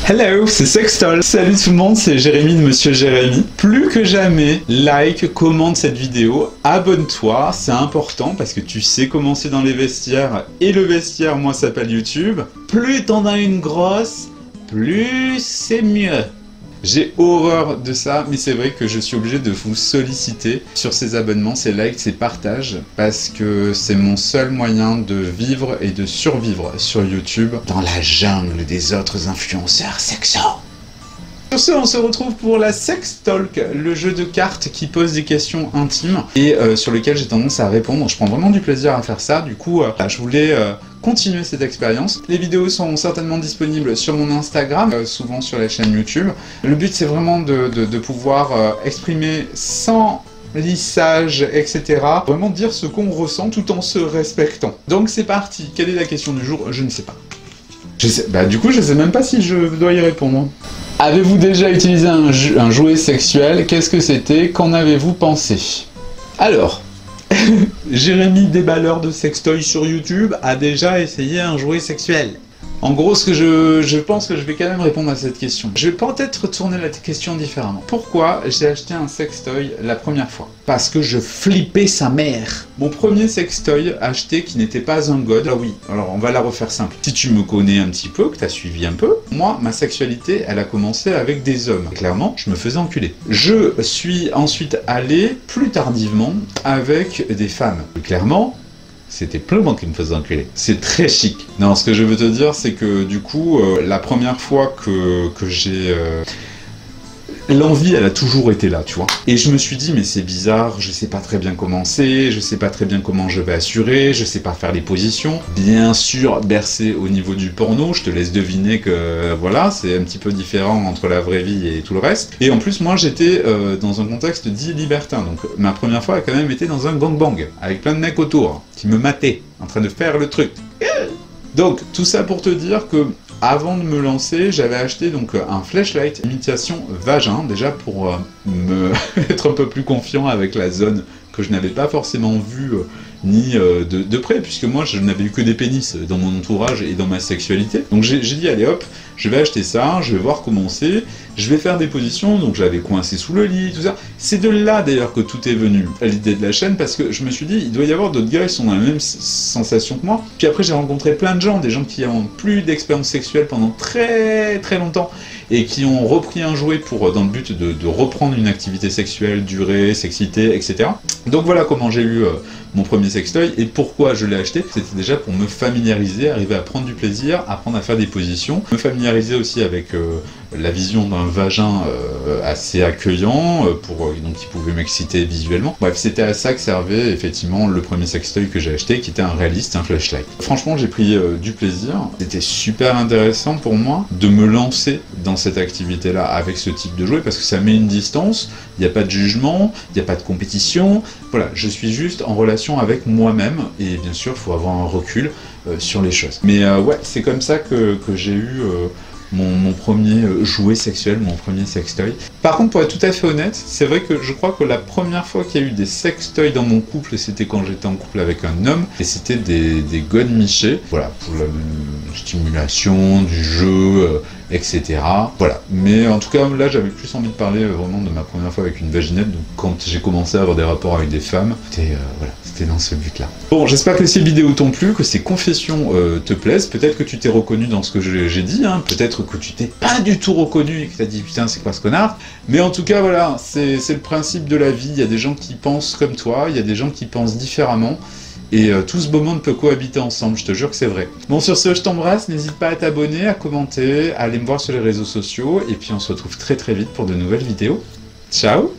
Hello, c'est Sextol. Salut tout le monde, c'est Jérémy de Monsieur Jérémy. Plus que jamais, like, commente cette vidéo, abonne-toi, c'est important parce que tu sais comment c'est dans les vestiaires. Et le vestiaire, moi, s'appelle YouTube. Plus t'en as une grosse, plus c'est mieux. J'ai horreur de ça, mais c'est vrai que je suis obligé de vous solliciter sur ces abonnements, ces likes, ces partages, parce que c'est mon seul moyen de vivre et de survivre sur YouTube dans la jungle des autres influenceurs sexo. Sur ce, on se retrouve pour la Sex Talk, le jeu de cartes qui pose des questions intimes et sur lequel j'ai tendance à répondre. Je prends vraiment du plaisir à faire ça, du coup je voulais continuer cette expérience. Les vidéos sont certainement disponibles sur mon Instagram, souvent sur la chaîne YouTube. Le but c'est vraiment de pouvoir exprimer sans lissage, etc. Vraiment dire ce qu'on ressent tout en se respectant. Donc c'est parti, quelle est la question du jour? Je ne sais pas. Du coup je sais même pas si je dois y répondre. Avez-vous déjà utilisé un jouet sexuel? Qu'est-ce que c'était? Qu'en avez-vous pensé? Alors, Jérémy déballeur de sextoy sur YouTube a déjà essayé un jouet sexuel. En gros, ce que je pense que je vais quand même répondre à cette question. Je vais peut-être tourner la question différemment. Pourquoi j'ai acheté un sextoy la première fois? Parce que je flippais sa mère. Mon premier sextoy acheté qui n'était pas un god. Ah oui, alors on va la refaire simple. Si tu me connais un petit peu, que tu as suivi un peu, moi, ma sexualité, elle a commencé avec des hommes. Clairement, je me faisais enculer. Je suis ensuite allé, plus tardivement, avec des femmes. Clairement, c'était plein de monde qui me faisait enculer. C'est très chic. Non, ce que je veux te dire, c'est que du coup, la première fois que j'ai... l'envie, elle a toujours été là, tu vois. Et je me suis dit, mais c'est bizarre, je sais pas très bien comment c'est, je sais pas très bien comment je vais assurer, je sais pas faire les positions. Bien sûr, bercé au niveau du porno, je te laisse deviner que, voilà, c'est un petit peu différent entre la vraie vie et tout le reste. Et en plus, moi, j'étais dans un contexte dit libertin. Donc, ma première fois a quand même été dans un gangbang, avec plein de mecs autour, qui me mataient, en train de faire le truc. Donc, tout ça pour te dire que, avant de me lancer, j'avais acheté donc un flashlight imitation vagin, déjà pour me être un peu plus confiant avec la zone que je n'avais pas forcément vue ni de près, puisque moi je n'avais eu que des pénis dans mon entourage et dans ma sexualité. Donc j'ai dit allez hop, je vais acheter ça, je vais voir comment c'est, je vais faire des positions, donc j'avais coincé sous le lit, tout ça. C'est de là d'ailleurs que tout est venu, à l'idée de la chaîne, parce que je me suis dit, il doit y avoir d'autres gars qui sont dans la même sensation que moi. Puis après j'ai rencontré plein de gens, des gens qui ont plus d'expérience sexuelle pendant très très longtemps, et qui ont repris un jouet dans le but de reprendre une activité sexuelle, durée, sexité, etc. Donc voilà comment j'ai eu mon premier sextoy, et pourquoi je l'ai acheté. C'était déjà pour me familiariser, arriver à prendre du plaisir, apprendre à faire des positions, me familiariser aussi avec la vision d'un vagin assez accueillant, donc qui pouvait m'exciter visuellement. Bref, c'était à ça que servait effectivement le premier sextoy que j'ai acheté, qui était un réaliste, un flashlight. Franchement, j'ai pris du plaisir. C'était super intéressant pour moi de me lancer dans cette activité-là avec ce type de jouet, parce que ça met une distance, il n'y a pas de jugement, il n'y a pas de compétition. Voilà, je suis juste en relation avec moi-même, et bien sûr, il faut avoir un recul sur les choses. Mais ouais, c'est comme ça que j'ai eu mon premier jouet sexuel, mon premier sextoy. Par contre, pour être tout à fait honnête, c'est vrai que je crois que la première fois qu'il y a eu des sextoys dans mon couple, c'était quand j'étais en couple avec un homme, et c'était des godemichés, voilà, pour la stimulation, du jeu, etc. Voilà, mais en tout cas, là, j'avais plus envie de parler vraiment de ma première fois avec une vaginette, donc quand j'ai commencé à avoir des rapports avec des femmes, c'était voilà, c'était dans ce but-là. Bon, j'espère que ces vidéos t'ont plu, que ces confessions te plaisent, peut-être que tu t'es reconnu dans ce que j'ai dit, hein, peut-être que tu t'es pas du tout reconnu et que t'as dit putain c'est quoi ce connard, mais en tout cas voilà, c'est le principe de la vie, il y a des gens qui pensent comme toi, il y a des gens qui pensent différemment, et tout ce beau monde peut cohabiter ensemble, je te jure que c'est vrai. Bon, sur ce, je t'embrasse, n'hésite pas à t'abonner, à commenter, à aller me voir sur les réseaux sociaux, et puis on se retrouve très très vite pour de nouvelles vidéos. Ciao!